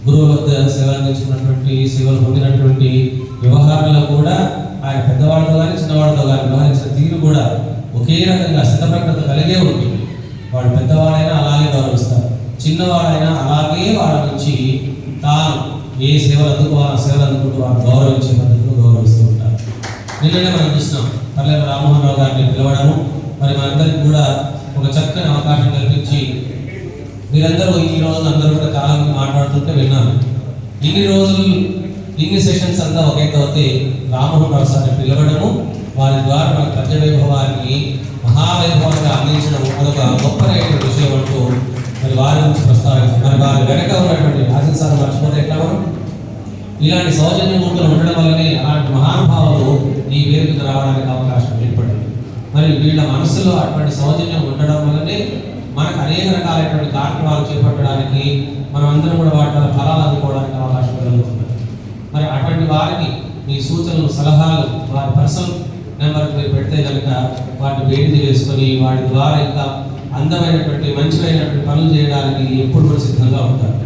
గురువుల వద్ద సేవలు అందించుకున్నటువంటి సేవలు పొందినటువంటి వ్యవహారంలో కూడా ఆయన పెద్దవాళ్ళతో కానీ చిన్నవాళ్ళతో కానీ వ్యవహరించిన తీరు కూడా ఒకే రకంగా స్థితప్రజ్ఞత కలిగే ఉంటుంది. వాడు పెద్దవాడైనా అలాగే గౌరవిస్తారు, చిన్నవాడైనా అలాగే వాళ్ళ నుంచి తాను ఏ సేవలు అందుకుంటూ వారు గౌరవించే పద్ధతిలో గౌరవిస్తూ ఉంటారు. నిన్ననే మనం చూసినాం పల్లెల రామ్మోహన్ రావు గారిని పిలవడము, మరి మనందరికీ కూడా ఒక చక్కని అవకాశం కల్పించి మీరందరూ ఈ రోజు అందరూ కూడా చాలా మంది మాట్లాడుతుంటే విన్నాను. ఇన్ని రోజులు ఇన్ని సెషన్స్ అంతా ఒక అయితే రామ్మోహన్ రావు సార్ని పిలవడము, వారి ద్వారా మన ప్రజా వైభవాన్ని మహావైభవంగా అందించడం అదొక గొప్పనైన విషయం అంటూ మరి వారి గురించి ప్రస్తావించారు. మరి వారి వెనక ఉన్నటువంటి రాజన్ సార్ మర్చిపోతే ఎట్లా మనం ఇలాంటి సౌజన్యమూర్తులు ఉండడం వల్లనే అలాంటి మహానుభావులు ఈ వేదికకు రావడానికి అవకాశం ఏర్పడింది. మరి వీళ్ళ మనసులో అటువంటి సౌజన్యం ఉండడం వల్లనే మనకు అనేక రకాలైనటువంటి కార్యక్రమాలు చేపట్టడానికి మనం అందరం కూడా వాటి వల్ల ఫలాలు అందుకోవడానికి అవకాశం కలుగుతుంది. మరి అటువంటి వారికి మీ సూచనలు సలహాలు వారి పర్సనల్ నెంబర్కి మీరు పెడితే కనుక వాటిని వేడిది వేసుకొని వాటి ద్వారా ఇంకా అందమైనటువంటి మంచిమైనటువంటి పనులు చేయడానికి ఎప్పుడు కూడా సిద్ధంగా ఉంటారు.